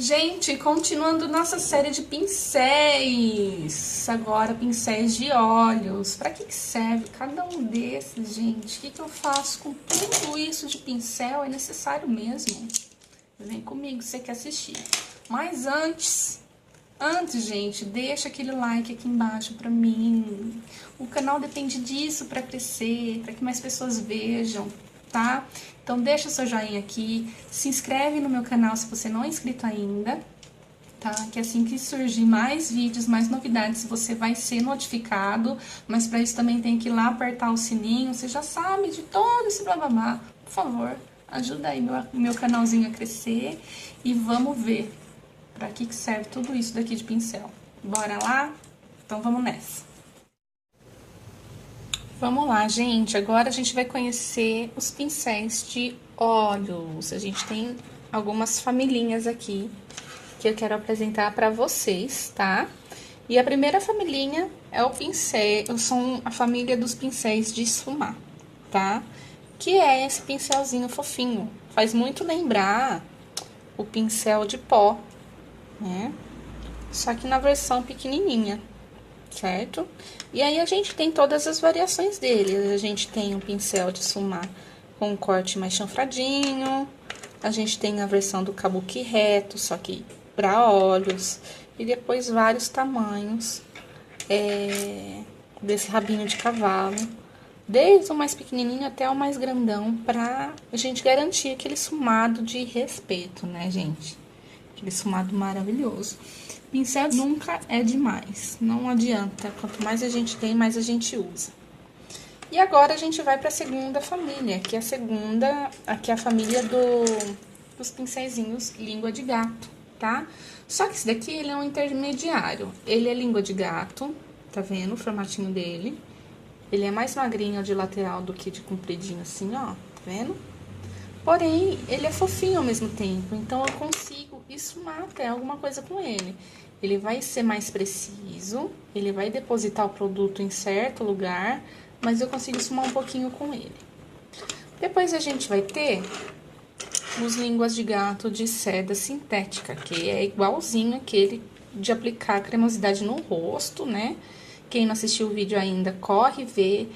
Gente, continuando nossa série de pincéis, agora pincéis de olhos. Para que serve cada um desses, gente? O que eu faço com tudo isso de pincel? É necessário mesmo? Vem comigo, você quer assistir. Mas antes, gente, deixa aquele like aqui embaixo pra mim. O canal depende disso pra crescer, pra que mais pessoas vejam, tá? Então deixa seu joinha aqui, se inscreve no meu canal se você não é inscrito ainda, tá? Que assim que surgir mais vídeos, mais novidades, você vai ser notificado. Mas pra isso também tem que ir lá apertar o sininho, você já sabe de todo esse blá. Por favor, ajuda aí meu canalzinho a crescer e vamos ver para que serve tudo isso daqui de pincel. Bora lá? Então vamos nessa. Vamos lá, gente. Agora a gente vai conhecer os pincéis de olhos. A gente tem algumas familhinhas aqui que eu quero apresentar para vocês, tá? E a primeira familhinha é o pincel, são a família dos pincéis de esfumar, tá? Que é esse pincelzinho fofinho. Faz muito lembrar o pincel de pó, né? Só que na versão pequenininha, certo? E aí a gente tem todas as variações dele. A gente tem um pincel de esfumar com um corte mais chanfradinho. A gente tem a versão do kabuki reto, só que para olhos. E depois vários tamanhos desse rabinho de cavalo. Desde o mais pequenininho até o mais grandão, pra gente garantir aquele esfumado de respeito, né, gente? Aquele esfumado maravilhoso. Pincel nunca é demais, não adianta. Quanto mais a gente tem, mais a gente usa. E agora a gente vai para a segunda família, que é aqui é a família dos pincelzinhos língua de gato, tá? Só que esse daqui, ele é um intermediário. Ele é língua de gato, tá vendo o formatinho dele? Ele é mais magrinho de lateral do que de compridinho assim, ó, tá vendo? Porém, ele é fofinho ao mesmo tempo, então eu consigo esfumar até alguma coisa com ele. Ele vai ser mais preciso, ele vai depositar o produto em certo lugar, mas eu consigo esfumar um pouquinho com ele. Depois a gente vai ter os línguas de gato de seda sintética, que é igualzinho aquele de aplicar cremosidade no rosto, né? Quem não assistiu o vídeo ainda, corre ver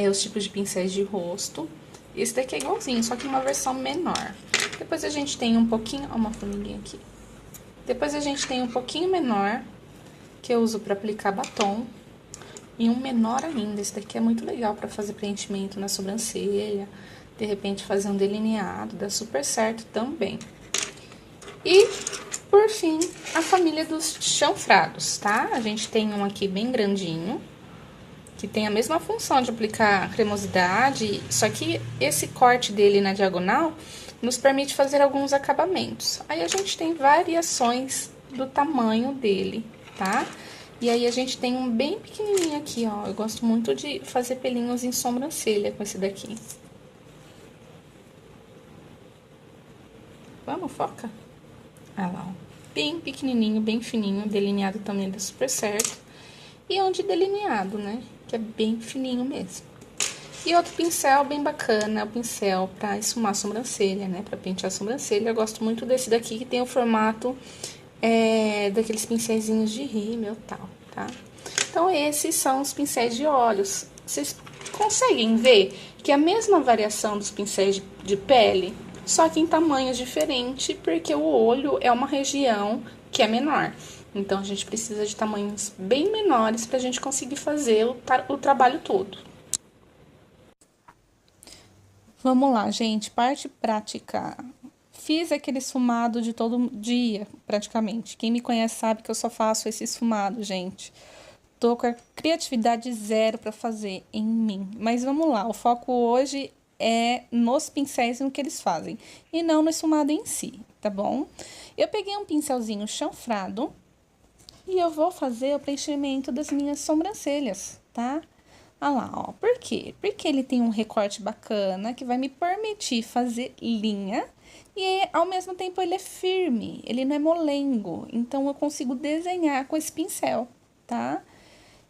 os tipos de pincéis de rosto. Esse daqui é igualzinho, só que uma versão menor. Depois a gente tem um pouquinho... Ó, uma formiguinha aqui. Depois a gente tem um pouquinho menor, que eu uso para aplicar batom. E um menor ainda. Esse daqui é muito legal para fazer preenchimento na sobrancelha. De repente fazer um delineado, dá super certo também. E, por fim, a família dos chanfrados, tá? A gente tem um aqui bem grandinho, que tem a mesma função de aplicar cremosidade, só que esse corte dele na diagonal nos permite fazer alguns acabamentos. Aí a gente tem variações do tamanho dele, tá? E aí a gente tem um bem pequenininho aqui, ó. Eu gosto muito de fazer pelinhos em sobrancelha com esse daqui. Vamos, foca? Olha lá, ó. Bem pequenininho, bem fininho, delineado também dá super certo. E onde delineado, né? Que é bem fininho mesmo. E outro pincel bem bacana é o pincel pra esfumar a sobrancelha, né? Pra pentear a sobrancelha. Eu gosto muito desse daqui, que tem o formato daqueles pincelzinhos de rímel e tal, tá? Então, esses são os pincéis de olhos. Vocês conseguem ver que é a mesma variação dos pincéis de pele, só que em tamanhos diferentes, porque o olho é uma região que é menor. Então, a gente precisa de tamanhos bem menores para a gente conseguir fazer o trabalho todo. Vamos lá, gente, parte prática. Fiz aquele esfumado de todo dia, praticamente. Quem me conhece sabe que eu só faço esse esfumado, gente. Tô com a criatividade zero para fazer em mim. Mas vamos lá, o foco hoje é nos pincéis e no que eles fazem, e não no esfumado em si, tá bom? Eu peguei um pincelzinho chanfrado e eu vou fazer o preenchimento das minhas sobrancelhas, tá? Ah lá, ó. Por quê? Porque ele tem um recorte bacana que vai me permitir fazer linha e, ao mesmo tempo, ele é firme, ele não é molengo. Então, eu consigo desenhar com esse pincel, tá?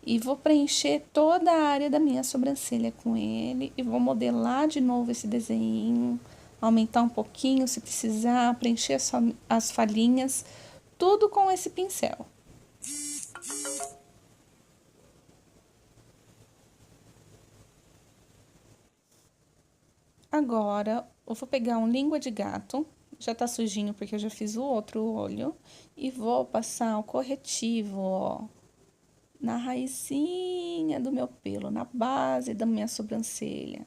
E vou preencher toda a área da minha sobrancelha com ele e vou modelar de novo esse desenho aumentar um pouquinho se precisar, preencher as falhinhas, tudo com esse pincel. Agora, eu vou pegar um língua de gato, já tá sujinho porque eu já fiz o outro olho, e vou passar o corretivo, ó, na raizinha do meu pelo, na base da minha sobrancelha.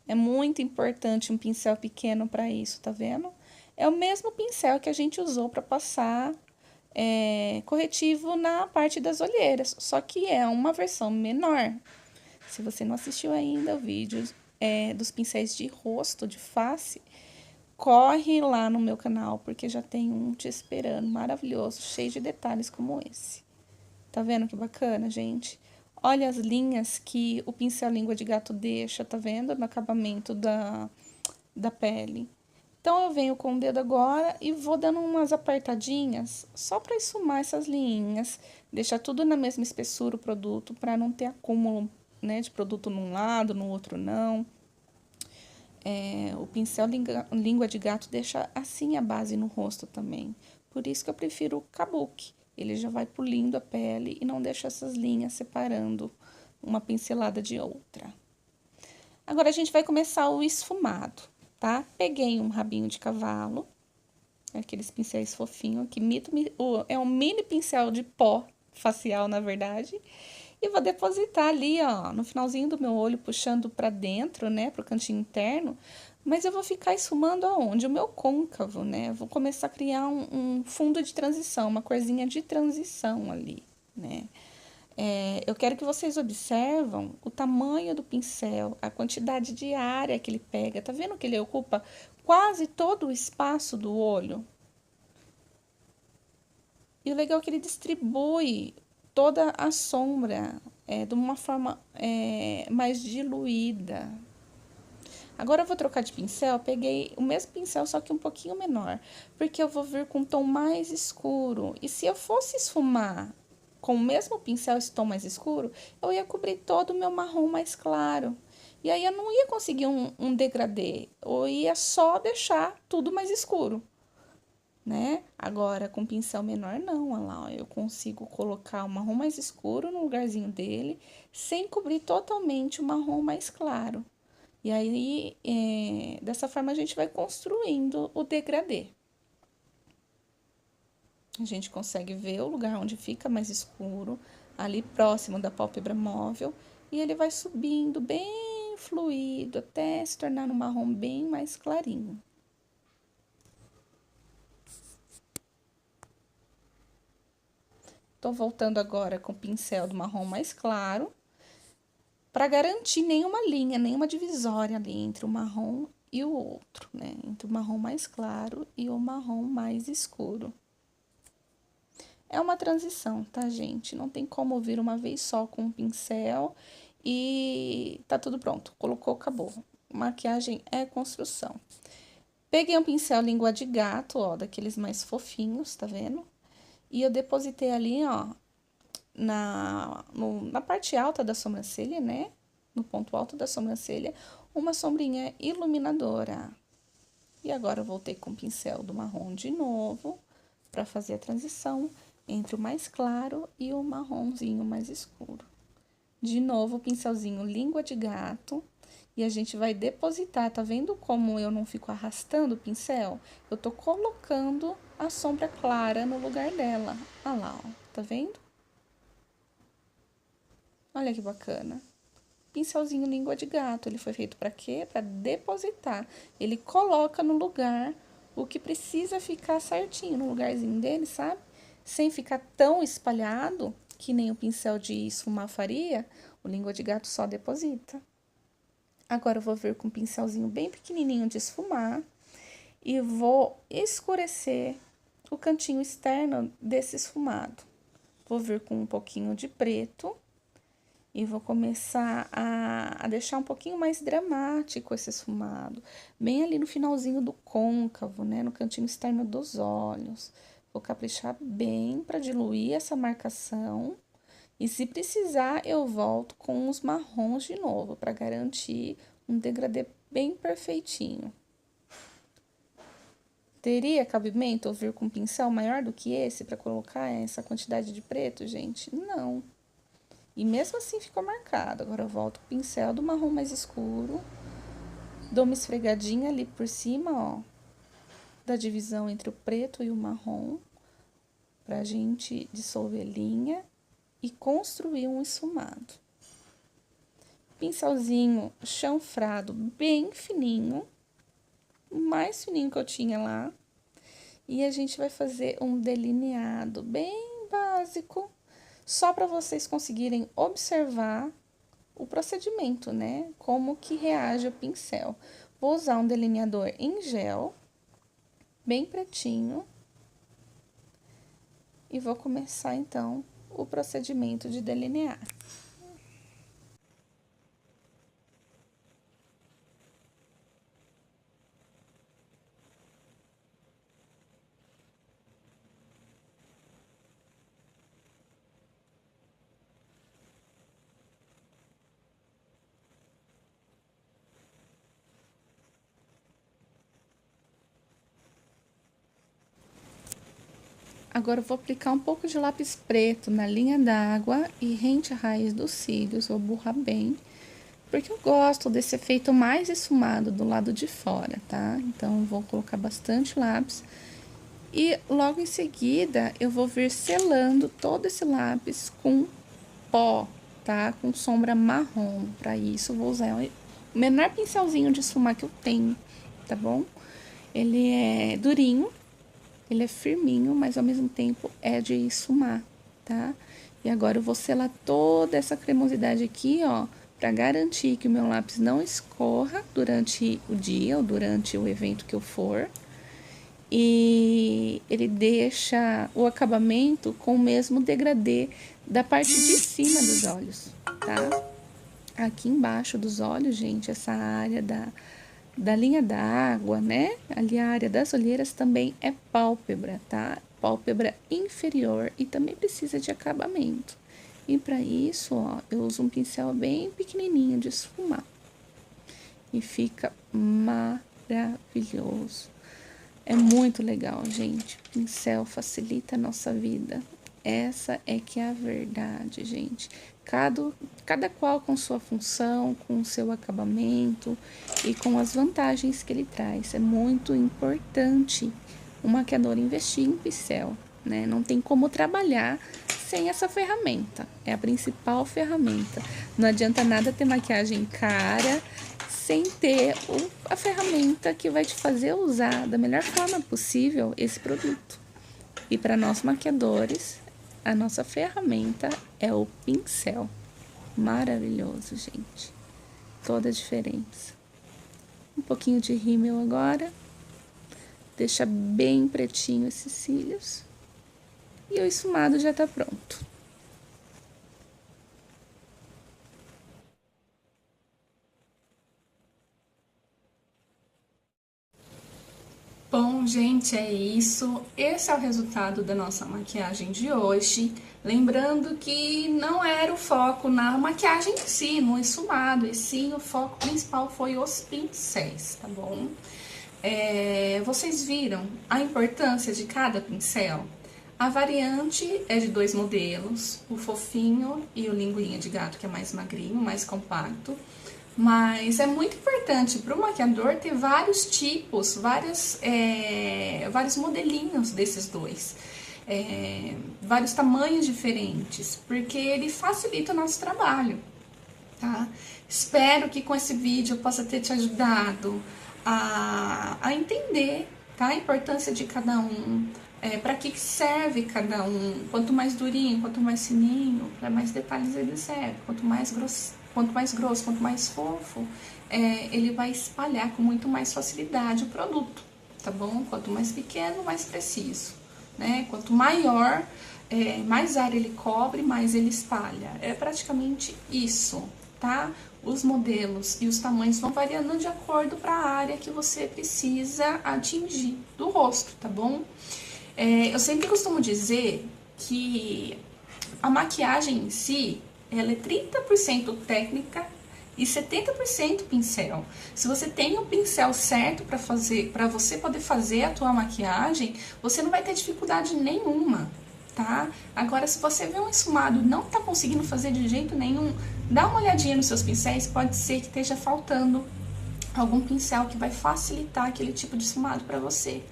É muito importante um pincel pequeno para isso, tá vendo? É o mesmo pincel que a gente usou para passar corretivo na parte das olheiras, só que é uma versão menor. Se você não assistiu ainda o vídeo dos pincéis de rosto, de face, corre lá no meu canal, porque já tem um te esperando, maravilhoso, cheio de detalhes como esse. Tá vendo que bacana, gente? Olha as linhas que o pincel língua de gato deixa, tá vendo? No acabamento da pele. Então, eu venho com o dedo agora e vou dando umas apertadinhas, só para esfumar essas linhas, deixar tudo na mesma espessura o produto, para não ter acúmulo, né, de produto num lado, no outro não. O pincel língua de gato deixa assim a base no rosto também. Por isso que eu prefiro o kabuki. Ele já vai polindo a pele e não deixa essas linhas separando uma pincelada de outra. Agora, a gente vai começar o esfumado, tá? Peguei um rabinho de cavalo, aqueles pincéis fofinhos, que é um mini pincel de pó facial, na verdade. E vou depositar ali, ó, no finalzinho do meu olho, puxando pra dentro, né, pro cantinho interno. Mas eu vou ficar esfumando aonde? O meu côncavo, né? Vou começar a criar um fundo de transição, uma corzinha de transição ali, né? Eu quero que vocês observam o tamanho do pincel, a quantidade de área que ele pega. Tá vendo que ele ocupa quase todo o espaço do olho? E o legal é que ele distribui toda a sombra de uma forma mais diluída. Agora eu vou trocar de pincel, peguei o mesmo pincel, só que um pouquinho menor, porque eu vou vir com um tom mais escuro. E se eu fosse esfumar com o mesmo pincel, esse tom mais escuro, eu ia cobrir todo o meu marrom mais claro. E aí eu não ia conseguir um degradê, ou ia só deixar tudo mais escuro, né? Agora, com pincel menor, não, olha lá, ó, eu consigo colocar o marrom mais escuro no lugarzinho dele, sem cobrir totalmente o marrom mais claro. E aí, dessa forma, a gente vai construindo o degradê. A gente consegue ver o lugar onde fica mais escuro, ali próximo da pálpebra móvel, e ele vai subindo bem fluido, até se tornar um marrom bem mais clarinho. Tô voltando agora com o pincel do marrom mais claro, para garantir nenhuma linha, nenhuma divisória ali entre o marrom e o outro, né? Entre o marrom mais claro e o marrom mais escuro. É uma transição, tá, gente? Não tem como vir uma vez só com um pincel e tá tudo pronto. Colocou, acabou. Maquiagem é construção. Peguei um pincel língua de gato, ó, daqueles mais fofinhos, tá vendo? E eu depositei ali, ó, na parte alta da sobrancelha, né? No ponto alto da sobrancelha, uma sombrinha iluminadora. E agora eu voltei com o pincel do marrom de novo, para fazer a transição entre o mais claro e o marronzinho mais escuro. De novo, o pincelzinho língua de gato. E a gente vai depositar, tá vendo como eu não fico arrastando o pincel? Eu tô colocando a sombra clara no lugar dela. Olha lá, ó, tá vendo? Olha que bacana. Pincelzinho língua de gato, ele foi feito para quê? Para depositar. Ele coloca no lugar o que precisa ficar certinho, no lugarzinho dele, sabe? Sem ficar tão espalhado, que nem o pincel de esfumar faria, o língua de gato só deposita. Agora eu vou vir com um pincelzinho bem pequenininho de esfumar e vou escurecer o cantinho externo desse esfumado. Vou vir com um pouquinho de preto e vou começar a deixar um pouquinho mais dramático esse esfumado, bem ali no finalzinho do côncavo, né, no cantinho externo dos olhos. Vou caprichar bem para diluir essa marcação. E se precisar, eu volto com os marrons de novo, para garantir um degradê bem perfeitinho. Teria cabimento eu vir com um pincel maior do que esse para colocar essa quantidade de preto, gente? Não. E mesmo assim ficou marcado. Agora eu volto com o pincel do marrom mais escuro. Dou uma esfregadinha ali por cima, ó, da divisão entre o preto e o marrom, pra gente dissolver linha e construir um esfumado. Pincelzinho chanfrado bem fininho, o mais fininho que eu tinha lá. E a gente vai fazer um delineado bem básico, só para vocês conseguirem observar o procedimento, né? Como que reage o pincel. Vou usar um delineador em gel, bem pretinho. E vou começar, então, o procedimento de delinear. Agora, eu vou aplicar um pouco de lápis preto na linha d'água e rente a raiz dos cílios, vou borrar bem, porque eu gosto desse efeito mais esfumado do lado de fora, tá? Então, vou colocar bastante lápis e logo em seguida eu vou vir selando todo esse lápis com pó, tá? Com sombra marrom. Para isso, vou usar o menor pincelzinho de esfumar que eu tenho, tá bom? Ele é durinho. Ele é firminho, mas ao mesmo tempo é de esfumar, tá? E agora eu vou selar toda essa cremosidade aqui, ó, pra garantir que o meu lápis não escorra durante o dia ou durante o evento que eu for. E ele deixa o acabamento com o mesmo degradê da parte de cima dos olhos, tá? Aqui embaixo dos olhos, gente, essa área da linha d'água, né? Ali a área das olheiras também é pálpebra, tá? Pálpebra inferior e também precisa de acabamento. E para isso, ó, eu uso um pincel bem pequenininho de esfumar. E fica maravilhoso. É muito legal, gente. O pincel facilita a nossa vida. Essa é que é a verdade, gente. Cada qual com sua função, com o seu acabamento e com as vantagens que ele traz. É muito importante o maquiador investir em pincel, né? Não tem como trabalhar sem essa ferramenta. É a principal ferramenta. Não adianta nada ter maquiagem cara sem ter a ferramenta que vai te fazer usar da melhor forma possível esse produto. E para nós maquiadores, a nossa ferramenta é o pincel. Maravilhoso, gente. Toda a diferença. Um pouquinho de rímel agora. Deixa bem pretinho esses cílios. E o esfumado já tá pronto. Bom, gente, é isso. Esse é o resultado da nossa maquiagem de hoje. Lembrando que não era o foco na maquiagem em si, no esfumado, e sim o foco principal foi os pincéis, tá bom? Vocês viram a importância de cada pincel? A variante é de 2 modelos, o fofinho e o linguinha de gato, que é mais magrinho, mais compacto. Mas é muito importante para o maquiador ter vários tipos, vários modelinhos desses dois. Vários tamanhos diferentes, porque ele facilita o nosso trabalho, tá? Espero que com esse vídeo eu possa ter te ajudado a entender, tá? A importância de cada um, para que serve cada um. Quanto mais durinho, quanto mais fininho, para mais detalhes ele serve. Quanto mais grosso, quanto mais fofo, ele vai espalhar com muito mais facilidade o produto, tá bom? Quanto mais pequeno, mais preciso, né? Quanto maior, mais área ele cobre, mais ele espalha. É praticamente isso, tá? Os modelos e os tamanhos vão variando de acordo para a área que você precisa atingir do rosto, tá bom? Eu sempre costumo dizer que a maquiagem em si, ela é 30% técnica e 70% pincel. Se você tem o pincel certo para você poder fazer a tua maquiagem, você não vai ter dificuldade nenhuma, tá? Agora, se você vê um esfumado e não tá conseguindo fazer de jeito nenhum, dá uma olhadinha nos seus pincéis, pode ser que esteja faltando algum pincel que vai facilitar aquele tipo de esfumado para você,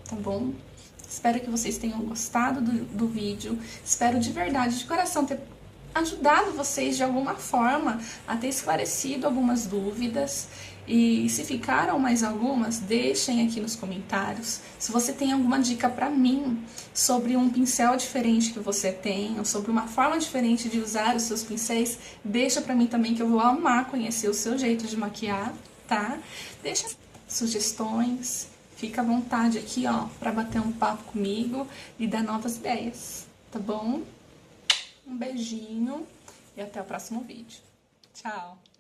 tá bom? Espero que vocês tenham gostado do vídeo, espero de verdade, de coração, ter ajudado vocês de alguma forma a ter esclarecido algumas dúvidas. E se ficaram mais algumas, deixem aqui nos comentários. Se você tem alguma dica para mim sobre um pincel diferente que você tem, ou sobre uma forma diferente de usar os seus pincéis, deixa para mim também, que eu vou amar conhecer o seu jeito de maquiar, tá? Deixa sugestões, fica à vontade aqui, ó, para bater um papo comigo e dar novas ideias, tá bom? Um beijinho e até o próximo vídeo. Tchau!